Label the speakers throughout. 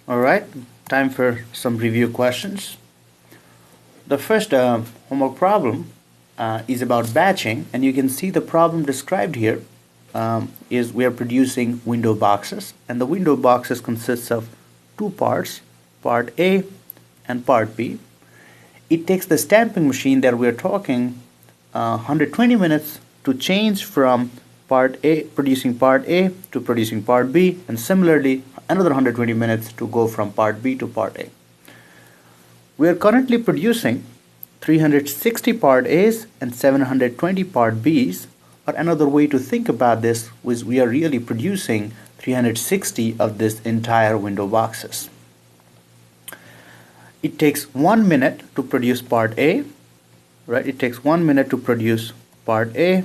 Speaker 1: Alright, time for some review questions. The first homework problem is about batching, and you can see the problem described here is we are producing window boxes, and the window boxes consists of two parts, part A and part B. It takes the stamping machine that we are talking 120 minutes to change from part A, producing part A to producing part B, and similarly another 120 minutes to go from part B to part A. We are currently producing 360 part A's and 720 part B's, or another way to think about this is we are really producing 360 of this entire window boxes. It takes 1 minute to produce part A, right? It takes 1 minute to produce part A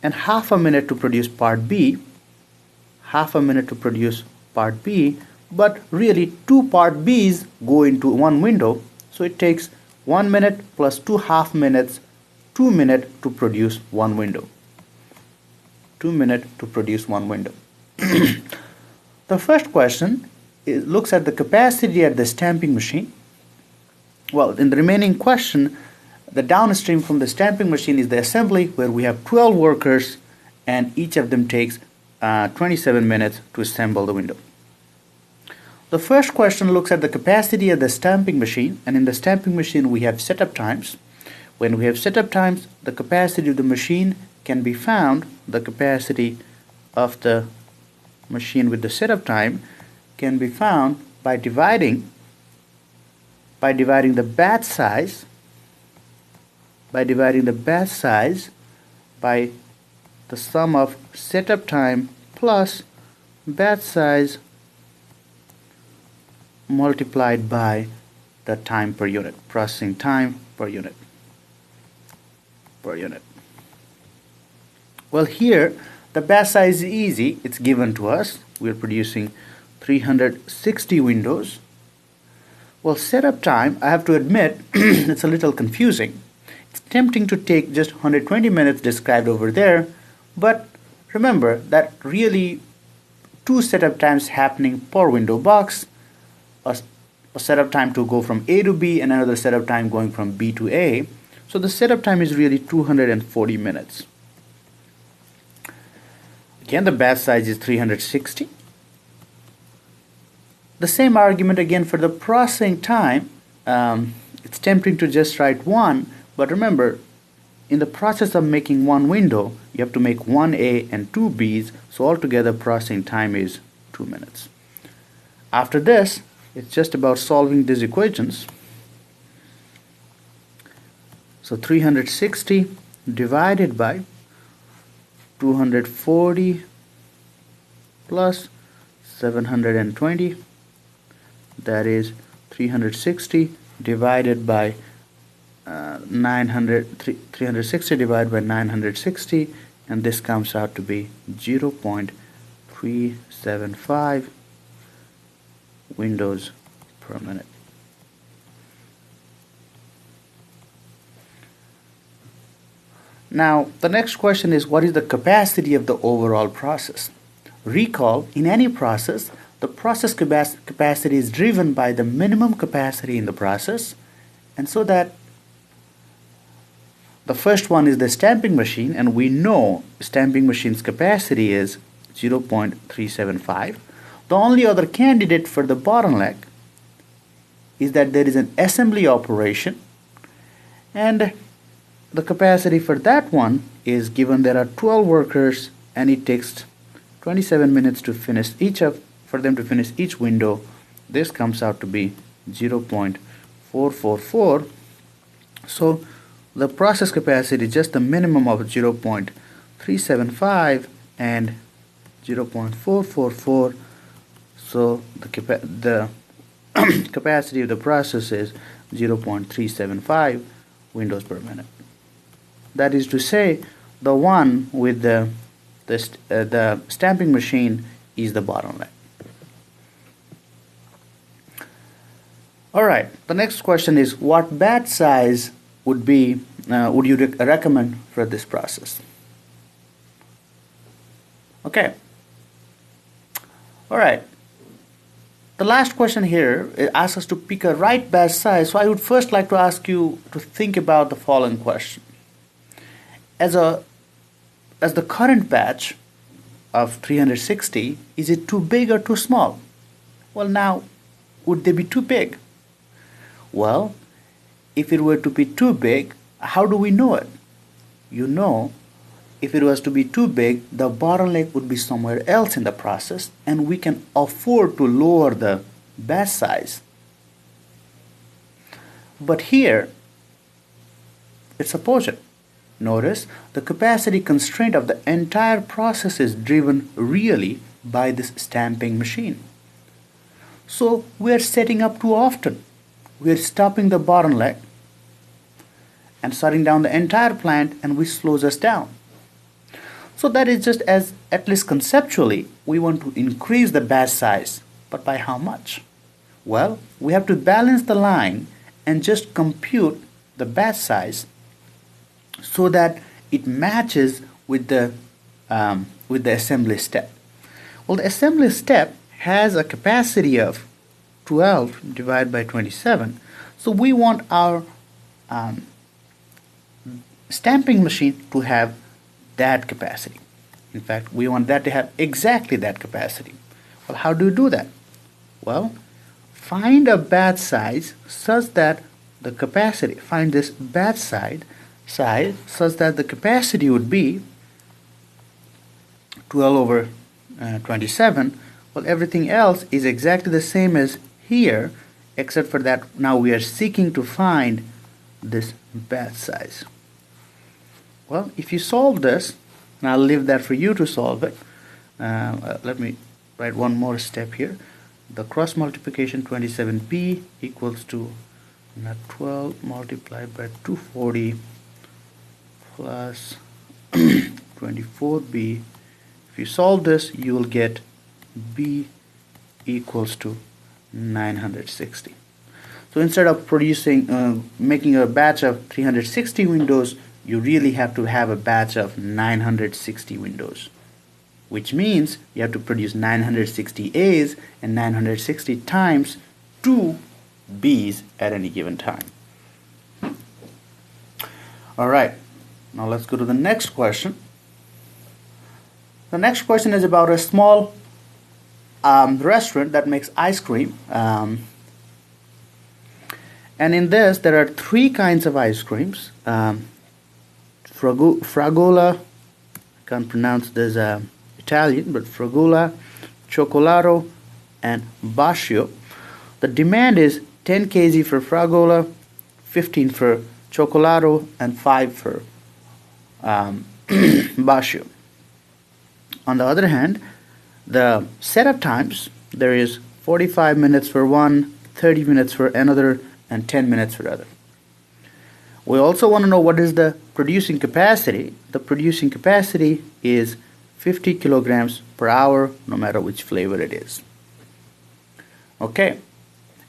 Speaker 1: and half a minute to produce part B, half a minute to produce part B, but really two part B's go into one window, so it takes 1 minute plus 2 half minutes, 2 minutes to produce one window. 2 minutes to produce one window. The first question looks at the capacity at the stamping machine. Well, in the remaining question, the downstream from the stamping machine is the assembly, where we have 12 workers and each of them takes 27 minutes to assemble the window. The first question looks at the capacity of the stamping machine, and in the stamping machine we have setup times. When we have setup times, the capacity of the machine can be found, the capacity of the machine with the setup time can be found by dividing the batch size by the sum of setup time plus batch size multiplied by the time per unit, processing time per unit. Well, here the batch size is easy. It's given to us. We're producing 360 windows. Well, setup time, I have to admit, it's a little confusing. It's tempting to take just 120 minutes described over there, but remember that really two setup times happening per window box, a setup time to go from A to B and another setup time going from B to A. So the setup time is really 240 minutes. Again, the batch size is 360. The same argument again for the processing time. It's tempting to just write 1, but remember, in the process of making one window, you have to make 1 A and 2 B's, so altogether processing time is 2 minutes. After this, it's just about solving these equations. So 360 divided by 240 plus 720, that is 360 divided by 360 divided by 960, and this comes out to be 0.375 windows per minute. Now, the next question is, what is the capacity of the overall process? Recall, in any process, the process capacity is driven by the minimum capacity in the process, and so that the first one is the stamping machine, and we know stamping machine's capacity is 0.375. The only other candidate for the bottleneck is that there is an assembly operation, and the capacity for that one is given. There are 12 workers and it takes 27 minutes to finish for them to finish each window. This comes out to be 0.444. So the process capacity is just the minimum of 0.375 and 0.444. So the capacity of the process is 0.375 windows per minute. That is to say, the one with the stamping machine is the bottleneck. Alright, the next question is, what batch size would you recommend for this process? Okay. Alright. The last question here asks us to pick a right batch size. So I would first like to ask you to think about the following question. As the current batch of 360, is it too big or too small? Well, now, would they be too big? Well, if it were to be too big, how do we know it? You know, if it was to be too big, the bottleneck would be somewhere else in the process, and we can afford to lower the batch size. But here, it's opposite. Notice the capacity constraint of the entire process is driven really by this stamping machine. So we are setting up too often. We are stopping the bottleneck and shutting down the entire plant, and which slows us down. So that is just as, at least conceptually, we want to increase the batch size. But by how much? Well, we have to balance the line and just compute the batch size so that it matches with the assembly step. Well, the assembly step has a capacity of 12 divided by 27. So we want our stamping machine to have that capacity. In fact, we want that to have exactly that capacity. Well, how do you do that? Well, find a batch size such that the capacity, find this batch size such that the capacity would be 12 over 27. Well, everything else is exactly the same as here, except for that now we are seeking to find this batch size. Well, if you solve this, and I'll leave that for you to solve it. Let me write one more step here. The cross multiplication 27b equals to 12 multiplied by 240 plus 24b. If you solve this, you will get b equals to 960. So instead of making a batch of 360 windows, you really have to have a batch of 960 windows, which means you have to produce 960 A's and 960 times 2 B's at any given time. Alright, now let's go to the next question. The next question is about a small restaurant that makes ice cream. And in this, there are 3 kinds of ice creams. Fragola, I can't pronounce this Italian, but Fragola, Cioccolato, and Bacio. The demand is 10 kg for Fragola, 15 for Cioccolato, and 5 for Bacio. On the other hand, the setup times, there is 45 minutes for one, 30 minutes for another, and 10 minutes for other. We also want to know what is the producing capacity. The producing capacity is 50 kilograms per hour, no matter which flavor it is. Okay,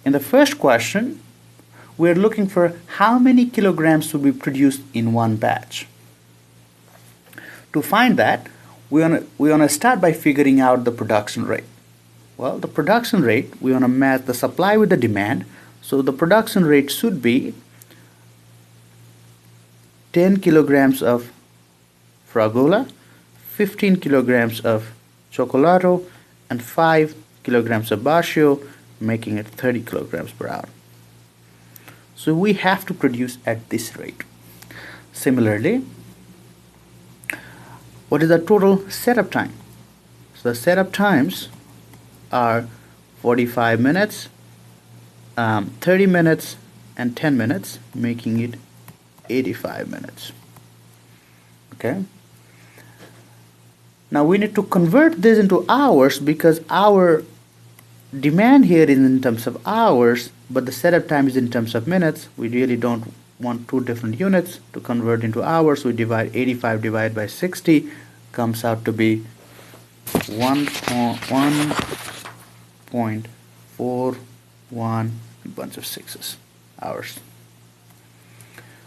Speaker 1: in the first question, we're looking for how many kilograms will be produced in one batch. To find that, we want to start by figuring out the production rate. Well, the production rate, we want to match the supply with the demand. So the production rate should be 10 kilograms of Fragola, 15 kilograms of Cioccolato, and 5 kilograms of Bacio, making it 30 kilograms per hour. So we have to produce at this rate. Similarly, what is the total setup time? So the setup times are 45 minutes, 30 minutes, and 10 minutes, making it 85 minutes. Okay. Now we need to convert this into hours because our demand here is in terms of hours, but the setup time is in terms of minutes. We really don't want 2 different units. To convert into hours, we divide 85 divided by 60, comes out to be 1.41 bunch of 6s hours.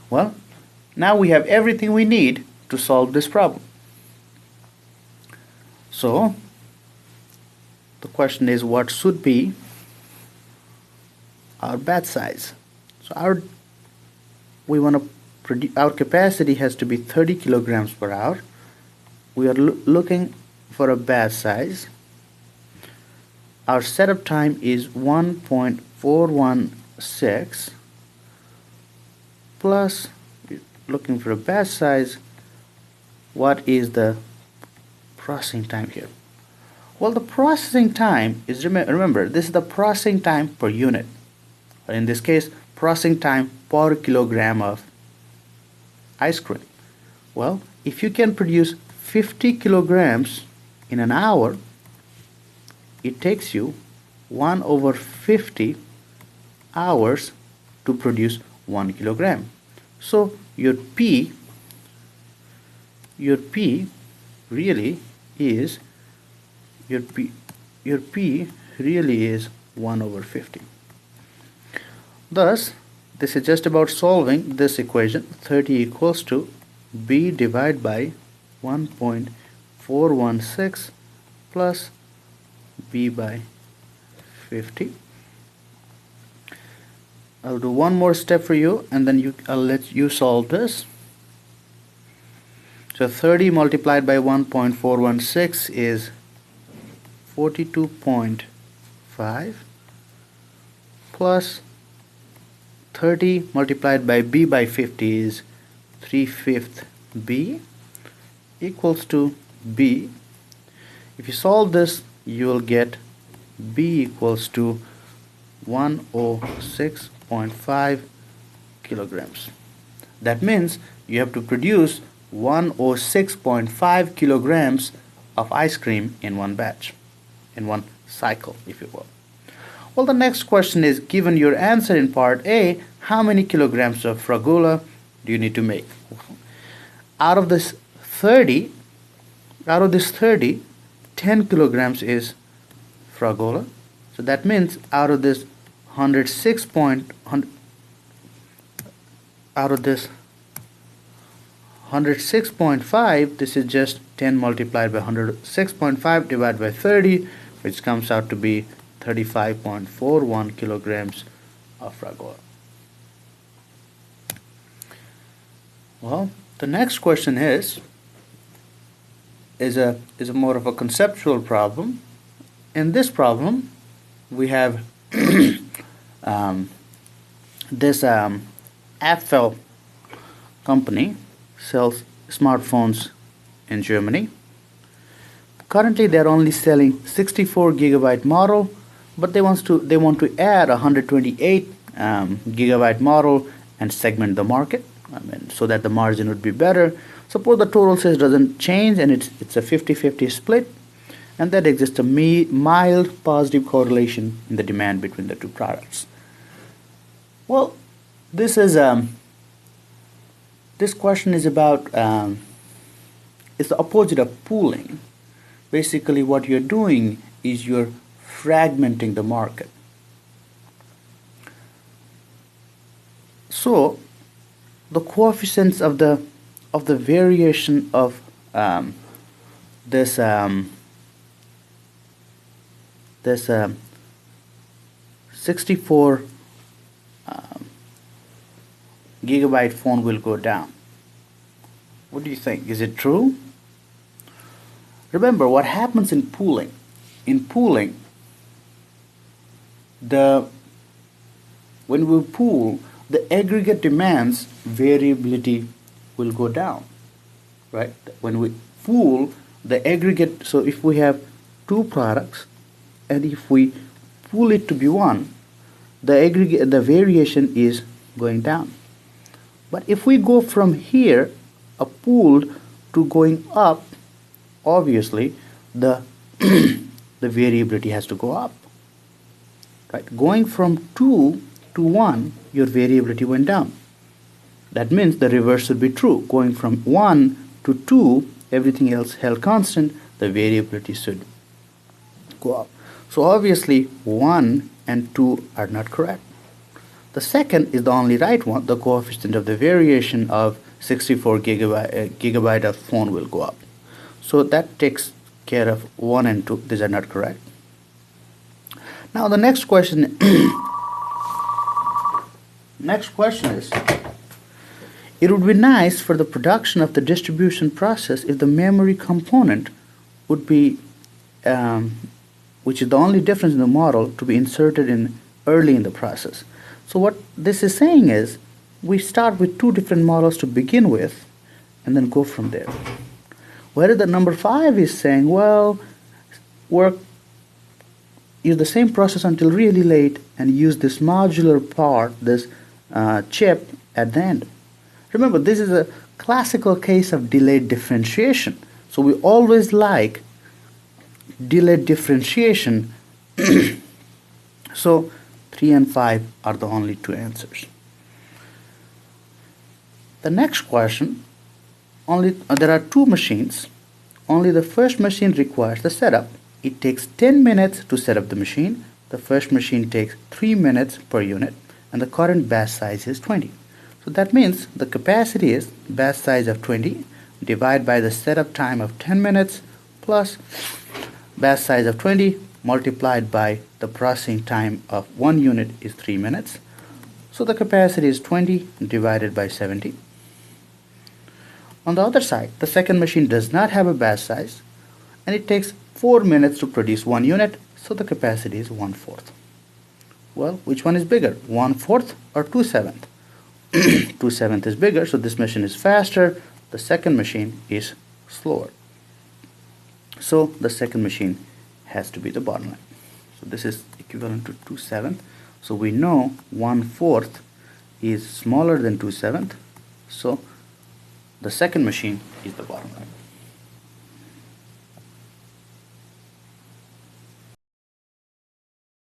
Speaker 1: Well, now we have everything we need to solve this problem. So the question is, what should be our batch size. So our capacity has to be 30 kilograms per hour. We are looking for a batch size. Our setup time is 1.416 plus, looking for a batch size. What is the processing time here? Well, the processing time is, remember, this is the processing time per unit. In this case, processing time per kilogram of ice cream. Well, if you can produce 50 kilograms in an hour, it takes you 1/50 hours to produce 1 kilogram. So your P really is 1/50. Thus, this is just about solving this equation. 30 equals to B divided by 1.416 plus B by 50. I'll do one more step for you, and then I'll let you solve this. So 30 multiplied by 1.416 is 42.5 plus 30 multiplied by B by 50 is 3/5 B equals to B. If you solve this, you will get B equals to 106.5 kilograms. That means you have to produce 106.5 kilograms of ice cream in one batch, in one cycle, if you will. Well, the next question is, given your answer in part A, how many kilograms of Fragola do you need to make? Out of this 30, 10 kilograms is Fragola. So that means out of this 106.5, this is just 10 multiplied by 106.5 divided by 30, which comes out to be 35.41 kilograms of Fragola. Well, the next question is a more of a conceptual problem. In this problem, we have this Apfel company sells smartphones in Germany. Currently, they're only selling 64 gigabyte model, but they want to add a 128 gigabyte model and segment the market. So that the margin would be better. Suppose the total sales doesn't change and it's a 50-50 split, and that exists a mild positive correlation in the demand between the two products. Well, this question is about it's the opposite of pooling. Basically, what you're doing is you're fragmenting the market. So the coefficients of the variation of this 64 gigabyte phone will go down. What do you think? Is it true? Remember what happens in pooling. In pooling, when we pool, the aggregate demands variability will go down, right? When we pool the aggregate, so if we have two products and if we pool it to be one, the variation is going down. But if we go from here, a pooled, to going up, obviously the the variability has to go up, right? Going from 2 to 1, your variability went down. That means the reverse should be true. Going from 1 to 2, everything else held constant, the variability should go up. So obviously 1 and 2 are not correct. The second is the only right one. The coefficient of the variation of 64 gigabyte of phone will go up. So that takes care of 1 and 2. These are not correct. Now the next question Next question is, it would be nice for the production of the distribution process if the memory component would be, which is the only difference in the model, to be inserted in early in the process. So what this is saying is, we start with two different models to begin with, and then go from there. Whereas the number 5 is saying, well, use the same process until really late and use this modular part, this chip at the end. Remember, this is a classical case of delayed differentiation. So we always like delayed differentiation. So 3 and 5 are the only two answers. The next question, there are two machines. Only the first machine requires the setup. It takes 10 minutes to set up the machine. The first machine takes 3 minutes per unit, and the current batch size is 20. So that means the capacity is batch size of 20 divided by the setup time of 10 minutes plus batch size of 20 multiplied by the processing time of 1 unit is 3 minutes. So the capacity is 20 divided by 70. On the other side, the second machine does not have a batch size, and it takes 4 minutes to produce 1 unit, so the capacity is 1/4. Well, which one is bigger, 1/4 or 2/7? 2/7 is bigger, so this machine is faster. The second machine is slower. So the second machine has to be the bottom line. So this is equivalent to 2/7. So we know 1/4 is smaller than 2/7. So the second machine is the bottom line.